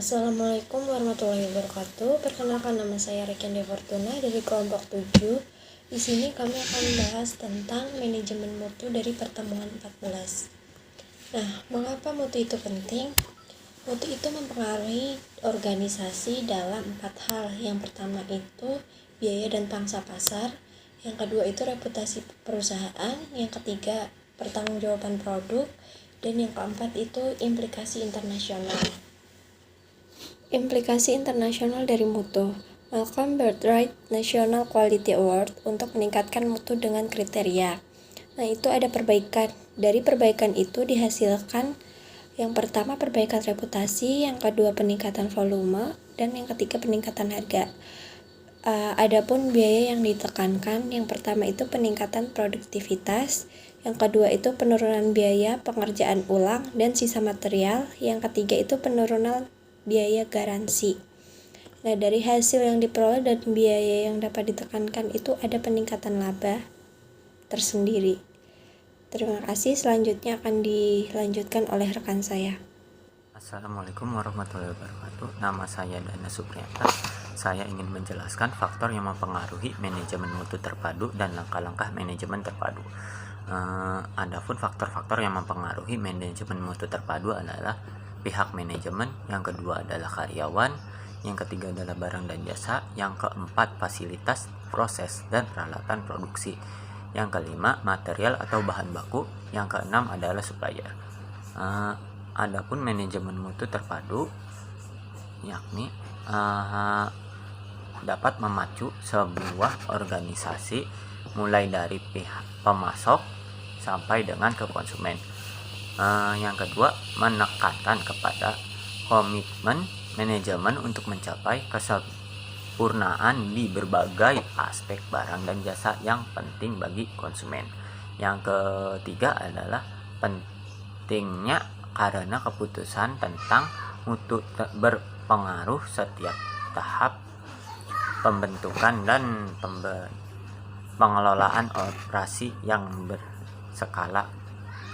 Assalamualaikum warahmatullahi wabarakatuh. Perkenalkan, nama saya Rekian Defortuna dari kelompok 7. Di sini kami akan membahas tentang manajemen mutu dari pertemuan 14. Nah, mengapa mutu itu penting? Mutu itu mempengaruhi organisasi dalam 4 hal. Yang pertama itu biaya dan pangsa pasar. Yang kedua itu reputasi perusahaan. Yang ketiga pertanggungjawaban produk. Dan yang keempat itu implikasi internasional. Implikasi internasional dari mutu. Malcolm Birthright National Quality Award untuk meningkatkan mutu dengan kriteria. Nah, itu ada perbaikan. Dari perbaikan itu dihasilkan yang pertama perbaikan reputasi, yang kedua peningkatan volume, dan yang ketiga peningkatan harga. Adapun biaya yang ditekankan, yang pertama itu peningkatan produktivitas, yang kedua itu penurunan biaya pengerjaan ulang dan sisa material, yang ketiga itu penurunan biaya garansi. Nah, dari hasil yang diperoleh dan biaya yang dapat ditekankan itu ada peningkatan laba tersendiri. Terima kasih. Selanjutnya akan dilanjutkan oleh rekan saya. Assalamualaikum warahmatullahi wabarakatuh. Nama saya Dana Supriyata. Saya ingin menjelaskan faktor yang mempengaruhi manajemen mutu terpadu dan langkah-langkah manajemen terpadu. Adapun faktor-faktor yang mempengaruhi manajemen mutu terpadu adalah pihak manajemen, yang kedua adalah karyawan, yang ketiga adalah barang dan jasa, yang keempat fasilitas, proses, dan peralatan produksi, yang kelima material atau bahan baku, yang keenam adalah supplier. Adapun manajemen mutu terpadu yakni dapat memacu sebuah organisasi mulai dari pihak pemasok sampai dengan ke konsumen. Yang kedua, menekankan kepada komitmen manajemen untuk mencapai kesempurnaan di berbagai aspek barang dan jasa yang penting bagi konsumen. Yang ketiga adalah pentingnya karena keputusan tentang mutu berpengaruh setiap tahap pembentukan dan pengelolaan operasi yang berskala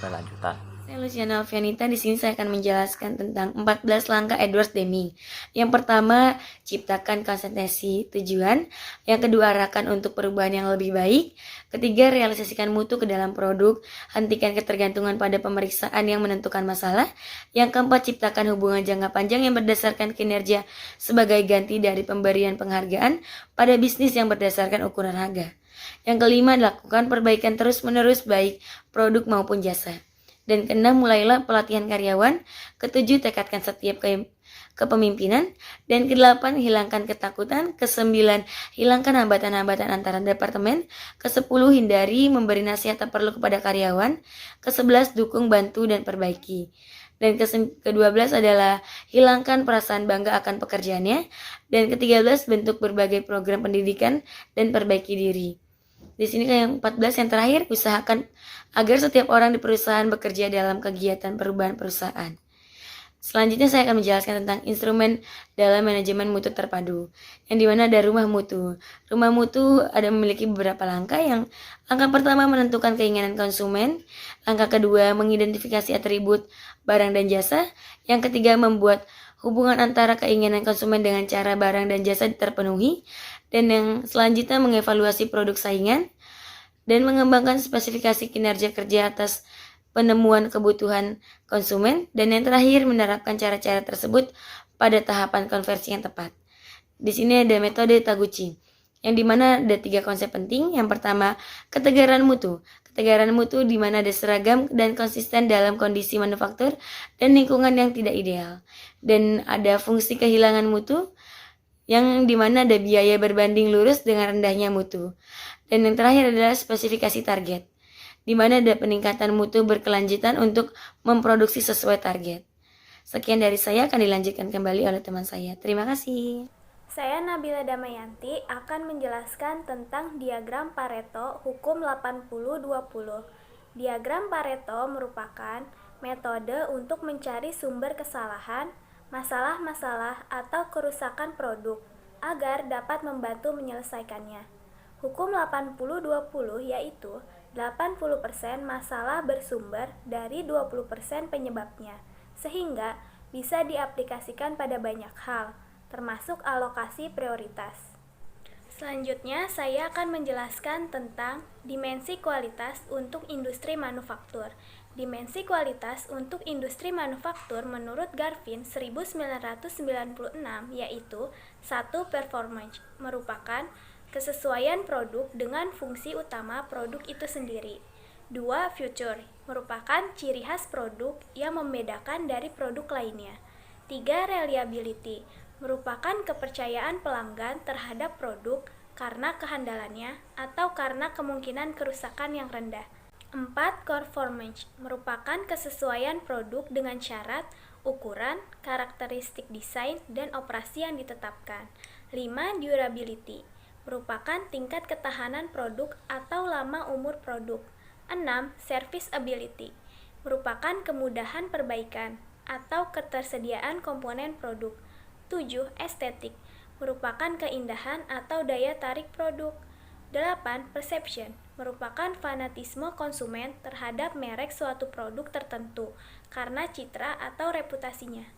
berlanjutan. Saya Luciana Alfianita. Di sini saya akan menjelaskan tentang 14 langkah Edward Deming. Yang pertama, ciptakan konsistensi tujuan. Yang kedua, arahkan untuk perubahan yang lebih baik. Ketiga, realisasikan mutu ke dalam produk. Hentikan ketergantungan pada pemeriksaan yang menentukan masalah. Yang keempat, ciptakan hubungan jangka panjang yang berdasarkan kinerja sebagai ganti dari pemberian penghargaan pada bisnis yang berdasarkan ukuran harga. Yang kelima, lakukan perbaikan terus-menerus baik produk maupun jasa. Dan keenam, mulailah pelatihan karyawan. Ketujuh, tekadkan setiap kepemimpinan. Dan kedelapan, hilangkan ketakutan. Kesembilan, hilangkan hambatan-hambatan antara departemen. Kesepuluh, hindari memberi nasihat tak perlu kepada karyawan. Kesebelas, dukung, bantu, dan perbaiki. Dan ke-12 adalah hilangkan perasaan bangga akan pekerjaannya. Dan ke-13, bentuk berbagai program pendidikan dan perbaiki diri. Di sini yang 14 yang terakhir, usahakan agar setiap orang di perusahaan bekerja dalam kegiatan perubahan perusahaan. Selanjutnya saya akan menjelaskan tentang instrumen dalam manajemen mutu terpadu, yang dimana ada rumah mutu. Rumah mutu ada memiliki beberapa langkah. Langkah pertama, menentukan keinginan konsumen. Langkah kedua, mengidentifikasi atribut barang dan jasa. Yang ketiga, membuat hubungan antara keinginan konsumen dengan cara barang dan jasa terpenuhi. Dan yang selanjutnya, mengevaluasi produk saingan dan mengembangkan spesifikasi kinerja kerja atas penemuan kebutuhan konsumen. Dan yang terakhir, menerapkan cara-cara tersebut pada tahapan konversi yang tepat. Di sini ada metode Taguchi, yang dimana ada 3 konsep penting. Yang pertama, ketegaran mutu. Ketegaran mutu di mana ada seragam dan konsisten dalam kondisi manufaktur dan lingkungan yang tidak ideal. Dan ada fungsi kehilangan mutu, yang dimana ada biaya berbanding lurus dengan rendahnya mutu. Dan yang terakhir adalah spesifikasi target, di mana ada peningkatan mutu berkelanjutan untuk memproduksi sesuai target. Sekian dari saya, akan dilanjutkan kembali oleh teman saya. Terima kasih. Saya Nabila Damayanti akan menjelaskan tentang diagram Pareto hukum 80-20. Diagram Pareto merupakan metode untuk mencari sumber kesalahan, masalah-masalah atau kerusakan produk agar dapat membantu menyelesaikannya. Hukum 80-20 yaitu 80% masalah bersumber dari 20% penyebabnya, sehingga bisa diaplikasikan pada banyak hal, termasuk alokasi prioritas. Selanjutnya, saya akan menjelaskan tentang dimensi kualitas untuk industri manufaktur. Dimensi kualitas untuk industri manufaktur menurut Garvin 1996 yaitu 1. Performance, merupakan kesesuaian produk dengan fungsi utama produk itu sendiri. 2. Feature, merupakan ciri khas produk yang membedakan dari produk lainnya. 3. Reliability, merupakan kepercayaan pelanggan terhadap produk karena kehandalannya atau karena kemungkinan kerusakan yang rendah. 4. Conformance, merupakan kesesuaian produk dengan syarat, ukuran, karakteristik desain, dan operasi yang ditetapkan. 5. Durability, merupakan tingkat ketahanan produk atau lama umur produk. 6. Serviceability, merupakan kemudahan perbaikan atau ketersediaan komponen produk. 7. Estetik, merupakan keindahan atau daya tarik produk. 8. Perception, merupakan fanatisme konsumen terhadap merek suatu produk tertentu karena citra atau reputasinya.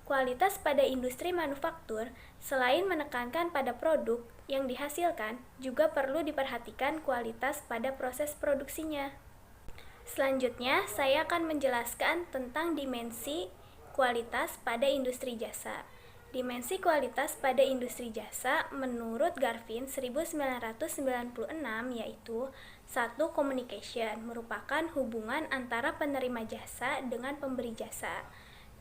Kualitas pada industri manufaktur, selain menekankan pada produk yang dihasilkan, juga perlu diperhatikan kualitas pada proses produksinya. Selanjutnya, saya akan menjelaskan tentang dimensi kualitas pada industri jasa. Dimensi kualitas pada industri jasa menurut Garvin 1996 yaitu 1. Communication, merupakan hubungan antara penerima jasa dengan pemberi jasa.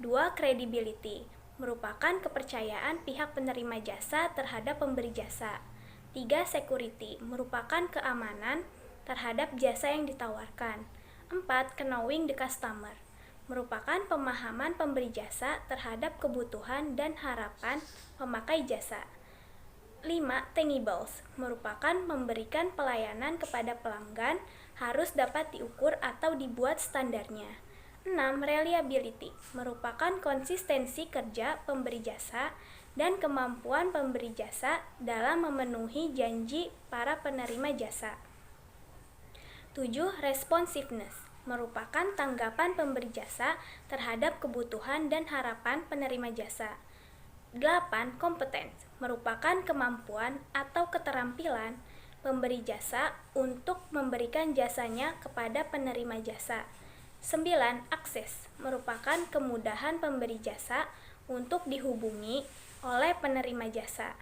2. Credibility, merupakan kepercayaan pihak penerima jasa terhadap pemberi jasa. 3. Security, merupakan keamanan terhadap jasa yang ditawarkan. 4. Knowing the customer, merupakan pemahaman pemberi jasa terhadap kebutuhan dan harapan pemakai jasa. 5. Tangibles, merupakan memberikan pelayanan kepada pelanggan harus dapat diukur atau dibuat standarnya. 6. Reliability, merupakan konsistensi kerja pemberi jasa dan kemampuan pemberi jasa dalam memenuhi janji para penerima jasa. 7. Responsiveness, merupakan tanggapan pemberi jasa terhadap kebutuhan dan harapan penerima jasa. 8. Competence, merupakan kemampuan atau keterampilan pemberi jasa untuk memberikan jasanya kepada penerima jasa. 9. Access, merupakan kemudahan pemberi jasa untuk dihubungi oleh penerima jasa.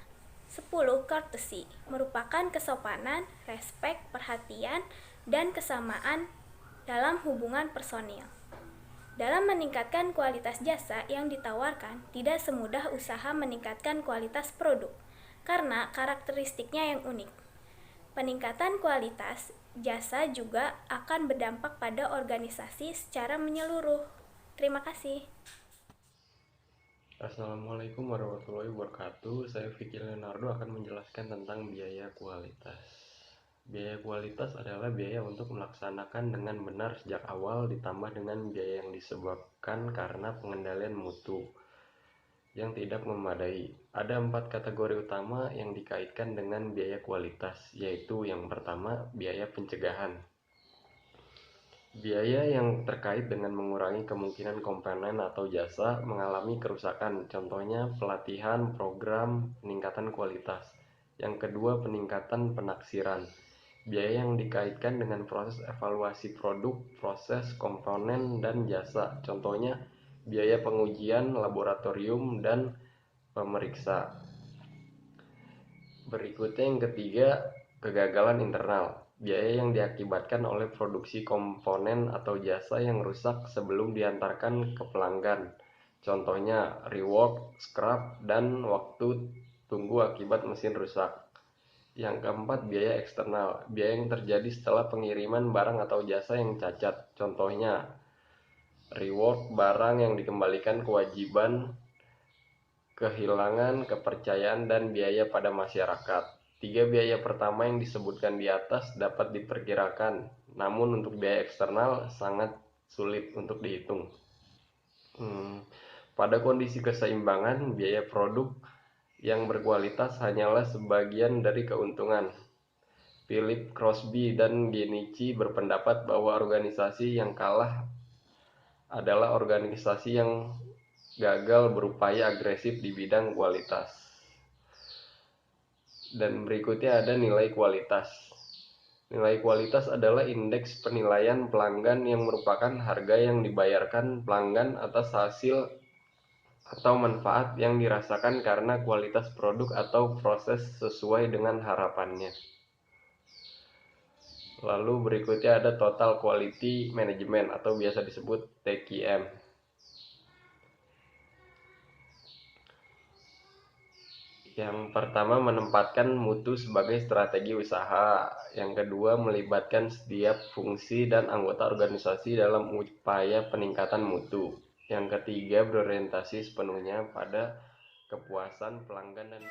10. Courtesy, merupakan kesopanan, respek, perhatian, dan kesamaan dalam hubungan personil. Dalam meningkatkan kualitas jasa yang ditawarkan, tidak semudah usaha meningkatkan kualitas produk, karena karakteristiknya yang unik. Peningkatan kualitas jasa juga akan berdampak pada organisasi secara menyeluruh. Terima kasih. Assalamualaikum warahmatullahi wabarakatuh. Saya Vicky Leonardo akan menjelaskan tentang biaya kualitas. Biaya kualitas adalah biaya untuk melaksanakan dengan benar sejak awal ditambah dengan biaya yang disebabkan karena pengendalian mutu yang tidak memadai. Ada 4 kategori utama yang dikaitkan dengan biaya kualitas, yaitu yang pertama, biaya pencegahan. Biaya yang terkait dengan mengurangi kemungkinan komponen atau jasa mengalami kerusakan, contohnya pelatihan, program, peningkatan kualitas. Yang kedua, peningkatan penaksiran. Biaya yang dikaitkan dengan proses evaluasi produk, proses, komponen, dan jasa, contohnya biaya pengujian, laboratorium, dan pemeriksa. Berikutnya yang ketiga, kegagalan internal. Biaya yang diakibatkan oleh produksi komponen atau jasa yang rusak sebelum diantarkan ke pelanggan. Contohnya rework, scrap, dan waktu tunggu akibat mesin rusak. Yang keempat, biaya eksternal. Biaya yang terjadi setelah pengiriman barang atau jasa yang cacat. Contohnya rework barang yang dikembalikan, kewajiban, kehilangan kepercayaan, dan biaya pada masyarakat. 3 biaya pertama yang disebutkan di atas dapat diperkirakan, namun untuk biaya eksternal sangat sulit untuk dihitung. Pada kondisi keseimbangan, biaya produk yang berkualitas hanyalah sebagian dari keuntungan. Philip Crosby dan Genichi berpendapat bahwa organisasi yang kalah adalah organisasi yang gagal berupaya agresif di bidang kualitas. Dan berikutnya ada nilai kualitas. Nilai kualitas adalah indeks penilaian pelanggan yang merupakan harga yang dibayarkan pelanggan atas hasil atau manfaat yang dirasakan karena kualitas produk atau proses sesuai dengan harapannya. Lalu berikutnya ada Total Quality Management atau biasa disebut TQM. Yang pertama, menempatkan mutu sebagai strategi usaha. Yang kedua, melibatkan setiap fungsi dan anggota organisasi dalam upaya peningkatan mutu. Yang ketiga, berorientasi sepenuhnya pada kepuasan pelanggan dan